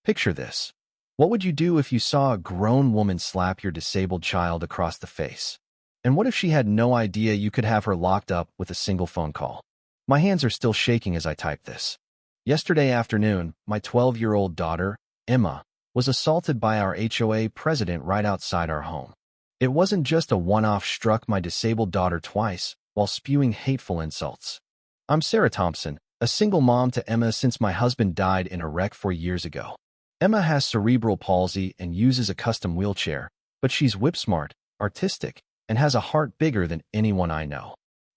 Picture this. What would you do if you saw a grown woman slap your disabled child across the face? And what if she had no idea you could have her locked up with a single phone call? My hands are still shaking as I type this. Yesterday afternoon, my 12-year-old daughter, Emma, was assaulted by our HOA president right outside our home. It wasn't just a one-off. Struck my disabled daughter twice while spewing hateful insults. I'm Sarah Thompson, a single mom to Emma since my husband died in a wreck 4 years ago. Emma has cerebral palsy and uses a custom wheelchair, but she's whip-smart, artistic, and has a heart bigger than anyone I know.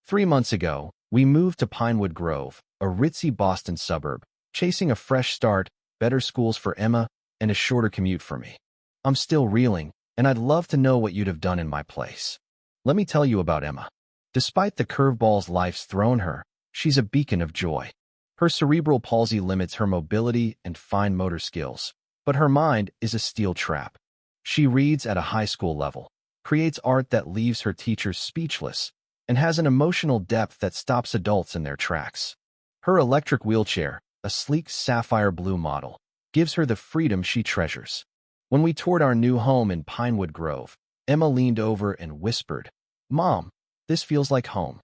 3 months ago, we moved to Pinewood Grove, a ritzy Boston suburb, chasing a fresh start, better schools for Emma, and a shorter commute for me. I'm still reeling, and I'd love to know what you'd have done in my place. Let me tell you about Emma. Despite the curveballs life's thrown her, she's a beacon of joy. Her cerebral palsy limits her mobility and fine motor skills, but her mind is a steel trap. She reads at a high school level, creates art that leaves her teachers speechless, and has an emotional depth that stops adults in their tracks. Her electric wheelchair, a sleek sapphire blue model, gives her the freedom she treasures. When we toured our new home in Pinewood Grove, Emma leaned over and whispered, "Mom, this feels like home."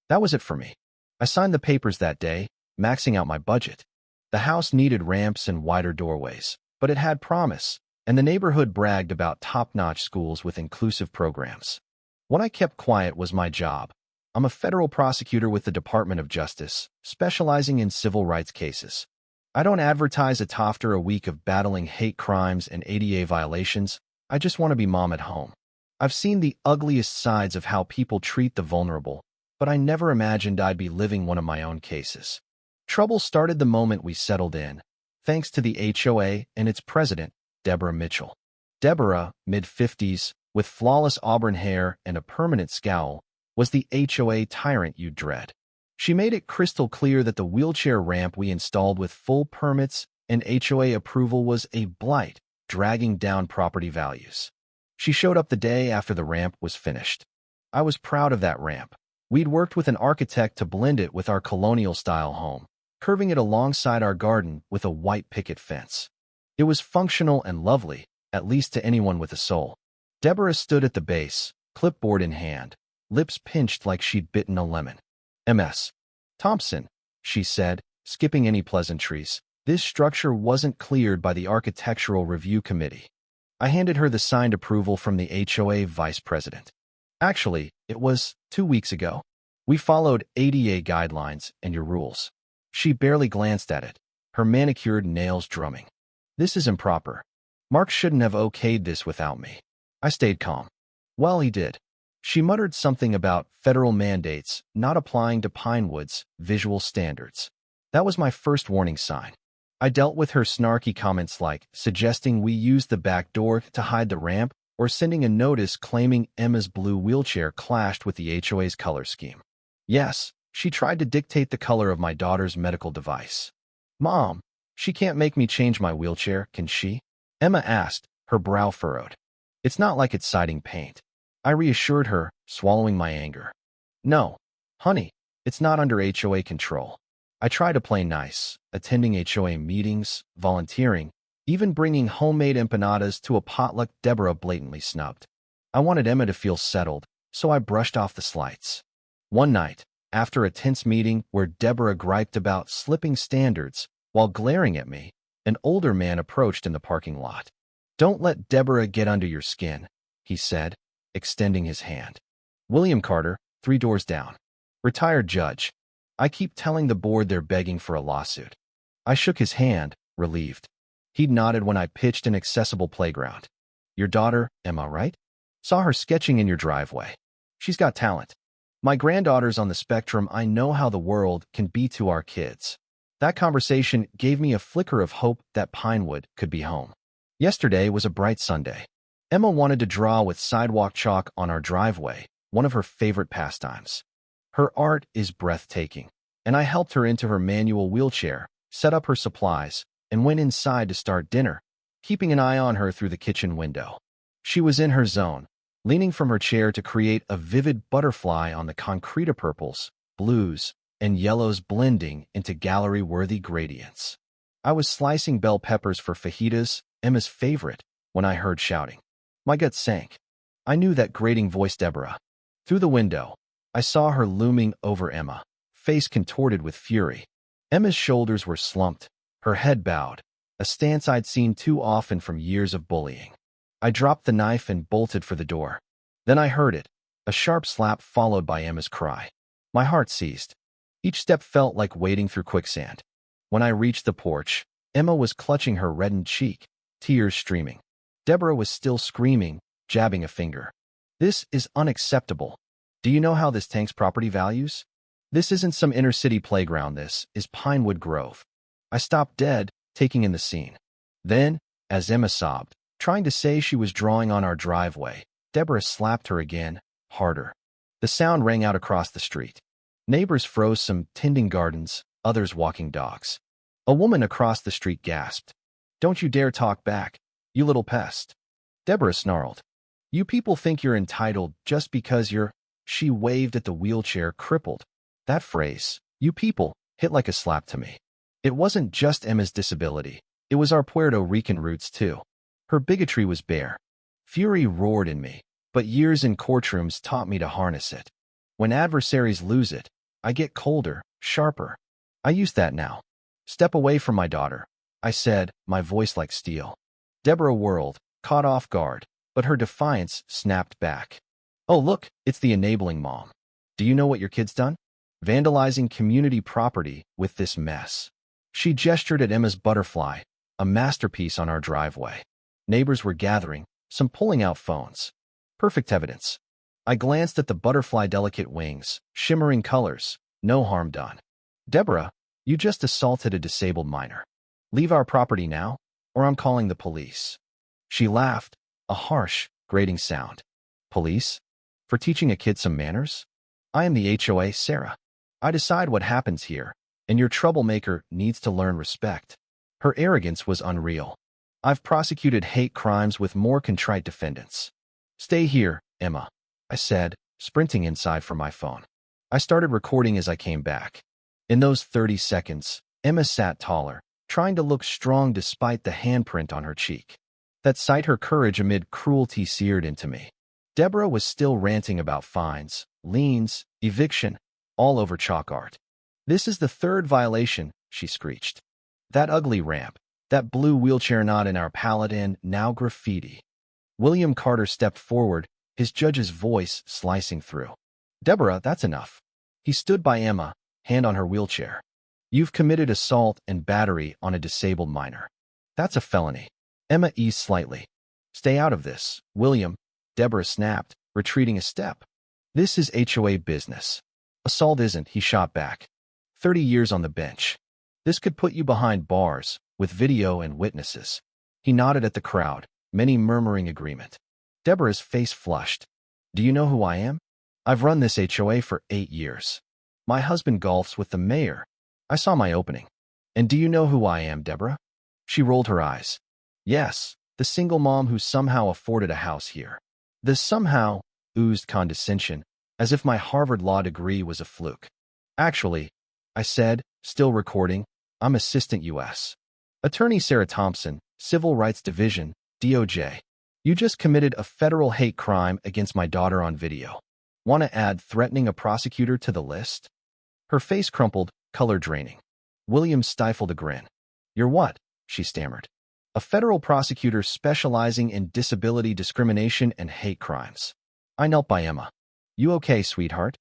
That was it for me. I signed the papers that day, maxing out my budget. The house needed ramps and wider doorways, but it had promise, and the neighborhood bragged about top-notch schools with inclusive programs. What I kept quiet was my job. I'm a federal prosecutor with the Department of Justice, specializing in civil rights cases. I don't advertise after a week of battling hate crimes and ADA violations. I just want to be mom at home. I've seen the ugliest sides of how people treat the vulnerable, but I never imagined I'd be living one of my own cases. Trouble started the moment we settled in, thanks to the HOA and its president, Deborah Mitchell. Deborah, mid-50s, with flawless auburn hair and a permanent scowl, was the HOA tyrant you'd dread. She made it crystal clear that the wheelchair ramp we installed with full permits and HOA approval was a blight, dragging down property values. She showed up the day after the ramp was finished. I was proud of that ramp. We'd worked with an architect to blend it with our colonial-style home, curving it alongside our garden with a white picket fence. It was functional and lovely, at least to anyone with a soul. Deborah stood at the base, clipboard in hand, lips pinched like she'd bitten a lemon. "Ms. Thompson," she said, skipping any pleasantries, "this structure wasn't cleared by the Architectural Review Committee." I handed her the signed approval from the HOA vice president. "Actually, it was 2 weeks ago. We followed ADA guidelines and your rules." She barely glanced at it, her manicured nails drumming. "This is improper. Mark shouldn't have okayed this without me." I stayed calm. "Well, he did." She muttered something about federal mandates not applying to Pinewood's visual standards. That was my first warning sign. I dealt with her snarky comments like suggesting we use the back door to hide the ramp or sending a notice claiming Emma's blue wheelchair clashed with the HOA's color scheme. Yes, she tried to dictate the color of my daughter's medical device. "Mom, she can't make me change my wheelchair, can she?" Emma asked, her brow furrowed. "It's not like it's siding paint." I reassured her, swallowing my anger. "No, honey, it's not under HOA control." I try to play nice, attending HOA meetings, volunteering, even bringing homemade empanadas to a potluck Deborah blatantly snubbed. I wanted Emma to feel settled, so I brushed off the slights. One night, after a tense meeting where Deborah griped about slipping standards while glaring at me, an older man approached in the parking lot. "Don't let Deborah get under your skin," he said, extending his hand. "William Carter, 3 doors down. Retired judge. I keep telling the board they're begging for a lawsuit." I shook his hand, relieved. He'd nodded when I pitched an accessible playground. "Your daughter, Emma, right? Saw her sketching in your driveway. She's got talent. My granddaughter's on the spectrum. I know how the world can be to our kids." That conversation gave me a flicker of hope that Pinewood could be home. Yesterday was a bright Sunday. Emma wanted to draw with sidewalk chalk on our driveway, one of her favorite pastimes. Her art is breathtaking, and I helped her into her manual wheelchair, set up her supplies, and went inside to start dinner, keeping an eye on her through the kitchen window. She was in her zone, leaning from her chair to create a vivid butterfly on the concrete of purples, blues, and yellows blending into gallery-worthy gradients. I was slicing bell peppers for fajitas, Emma's favorite, when I heard shouting. My gut sank. I knew that grating voice Deborah. Through the window, I saw her looming over Emma, face contorted with fury. Emma's shoulders were slumped, her head bowed, a stance I'd seen too often from years of bullying. I dropped the knife and bolted for the door. Then I heard it, a sharp slap followed by Emma's cry. My heart seized. Each step felt like wading through quicksand. When I reached the porch, Emma was clutching her reddened cheek, tears streaming. Deborah was still screaming, jabbing a finger. This is unacceptable. Do you know how this tanks property values? This isn't some inner-city playground, this is Pinewood Grove. I stopped dead, taking in the scene. Then, as Emma sobbed, trying to say she was drawing on our driveway, Deborah slapped her again, harder. The sound rang out across the street. Neighbors froze, some tending gardens, others walking dogs. A woman across the street gasped. "Don't you dare talk back, you little pest." Deborah snarled. "You people think you're entitled just because you're—" She waved at the wheelchair, crippled. That phrase, "you people," hit like a slap to me. It wasn't just Emma's disability. It was our Puerto Rican roots, too. Her bigotry was bare. Fury roared in me, but years in courtrooms taught me to harness it. When adversaries lose it, I get colder, sharper. I use that now. "Step away from my daughter," I said, my voice like steel. Deborah whirled, caught off guard, but her defiance snapped back. "Oh, look, it's the enabling mom. Do you know what your kid's done? Vandalizing community property with this mess." She gestured at Emma's butterfly, a masterpiece on our driveway. Neighbors were gathering, some pulling out phones. Perfect evidence. I glanced at the butterfly delicate wings, shimmering colors, no harm done. "Deborah, you just assaulted a disabled minor. Leave our property now, or I'm calling the police." She laughed, a harsh, grating sound. "Police? For teaching a kid some manners? I am the HOA, Sarah. I decide what happens here, and your troublemaker needs to learn respect." Her arrogance was unreal. I've prosecuted hate crimes with more contrite defendants. "Stay here, Emma," I said, sprinting inside for my phone. I started recording as I came back. In those 30 seconds, Emma sat taller, trying to look strong despite the handprint on her cheek. That sight, her courage amid cruelty, seared into me. Deborah was still ranting about fines, liens, eviction, all over chalk art. "This is the third violation," she screeched. "That ugly ramp, that blue wheelchair not in our pallet, and now graffiti." William Carter stepped forward, his judge's voice slicing through. "Deborah, that's enough." He stood by Emma, hand on her wheelchair. "You've committed assault and battery on a disabled minor. That's a felony." Emma eased slightly. "Stay out of this, William," Deborah snapped, retreating a step. "This is HOA business." "Assault isn't," he shot back. 30 years on the bench. This could put you behind bars, with video and witnesses." He nodded at the crowd, many murmuring agreement. Deborah's face flushed. "Do you know who I am? I've run this HOA for 8 years. My husband golfs with the mayor. I saw my opening." "And do you know who I am, Deborah?" She rolled her eyes. "Yes, the single mom who somehow afforded a house here." The somehow oozed condescension, as if my Harvard law degree was a fluke. "Actually," I said, still recording, "I'm Assistant U.S. Attorney Sarah Thompson, Civil Rights Division, DOJ. You just committed a federal hate crime against my daughter on video. Want to add threatening a prosecutor to the list?" Her face crumpled, color draining. William stifled a grin. "You're what?" she stammered. "A federal prosecutor specializing in disability discrimination and hate crimes." I knelt by Emma. "You okay, sweetheart?"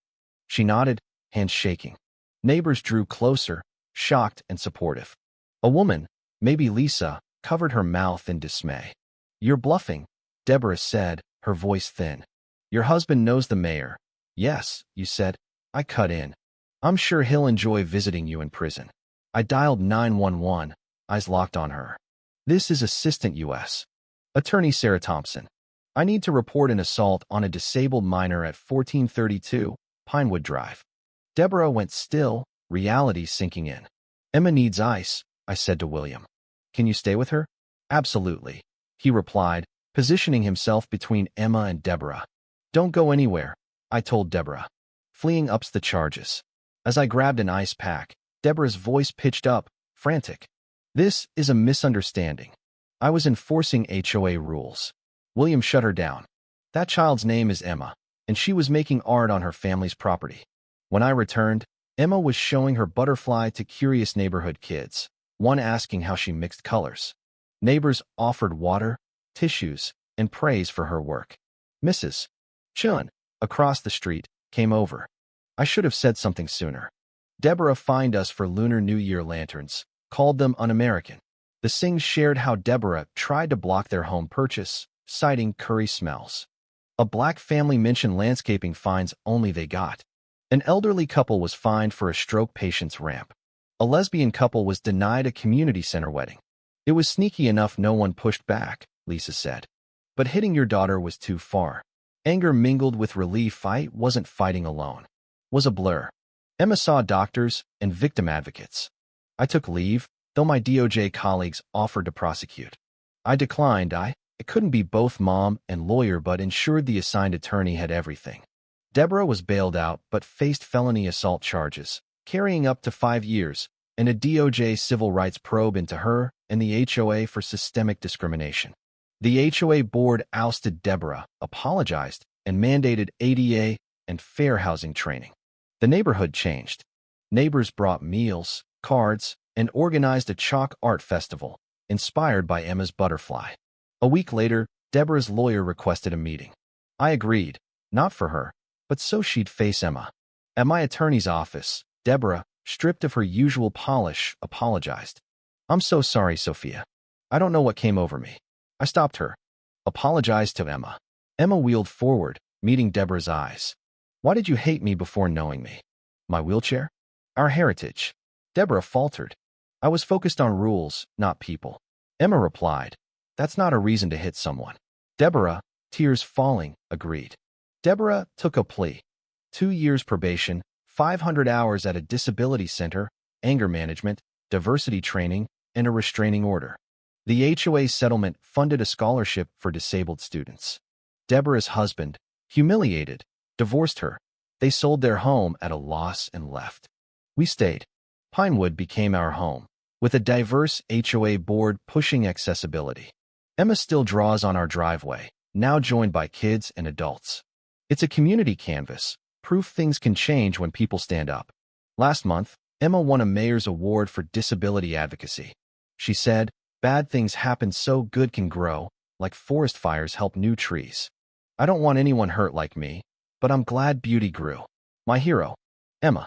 She nodded, hands shaking. Neighbors drew closer, shocked and supportive. A woman, maybe Lisa, covered her mouth in dismay. "You're bluffing," Deborah said, her voice thin. "Your husband knows the mayor." "Yes," you said. I cut in. "I'm sure he'll enjoy visiting you in prison." I dialed 911, eyes locked on her. "This is Assistant U.S. Attorney Sarah Thompson. I need to report an assault on a disabled minor at 1432 Pinewood Drive." Deborah went still, reality sinking in. "Emma needs ice," I said to William. "Can you stay with her?" "Absolutely," he replied, positioning himself between Emma and Deborah. "Don't go anywhere," I told Deborah. "Fleeing ups the charges." As I grabbed an ice pack, Deborah's voice pitched up, frantic. This is a misunderstanding. I was enforcing HOA rules. William shut her down. That child's name is Emma, and she was making art on her family's property. When I returned, Emma was showing her butterfly to curious neighborhood kids, one asking how she mixed colors. Neighbors offered water, tissues, and praise for her work. Mrs. Chun, across the street, came over. I should have said something sooner. Deborah fined us for Lunar New Year lanterns, called them un-American. The Singhs shared how Deborah tried to block their home purchase, citing curry smells. A black family mentioned landscaping fines only they got. An elderly couple was fined for a stroke patient's ramp. A lesbian couple was denied a community center wedding. It was sneaky enough no one pushed back, Lisa said. But hitting your daughter was too far. Anger mingled with relief. I wasn't fighting alone. Was a blur. Emma saw doctors and victim advocates. I took leave, though my DOJ colleagues offered to prosecute. I declined. It couldn't be both mom and lawyer, but ensured the assigned attorney had everything. Deborah was bailed out but faced felony assault charges, carrying up to 5 years, and a DOJ civil rights probe into her and the HOA for systemic discrimination. The HOA board ousted Deborah, apologized, and mandated ADA and fair housing training. The neighborhood changed. Neighbors brought meals, cards, and organized a chalk art festival, inspired by Emma's butterfly. A week later, Deborah's lawyer requested a meeting. I agreed, not for her, but so she'd face Emma. At my attorney's office, Deborah, stripped of her usual polish, apologized. I'm so sorry, Sophia. I don't know what came over me. I stopped her. Apologized to Emma. Emma wheeled forward, meeting Deborah's eyes. Why did you hate me before knowing me? My wheelchair? Our heritage. Deborah faltered. I was focused on rules, not people. Emma replied. That's not a reason to hit someone. Deborah, tears falling, agreed. Deborah took a plea. 2 years probation, 500 hours at a disability center, anger management, diversity training, and a restraining order. The HOA settlement funded a scholarship for disabled students. Deborah's husband, humiliated, divorced her. They sold their home at a loss and left. We stayed. Pinewood became our home, with a diverse HOA board pushing accessibility. Emma still draws on our driveway, now joined by kids and adults. It's a community canvas, proof things can change when people stand up. Last month, Emma won a mayor's award for disability advocacy. She said, bad things happen so good can grow, like forest fires help new trees. I don't want anyone hurt like me, but I'm glad beauty grew. My hero, Emma.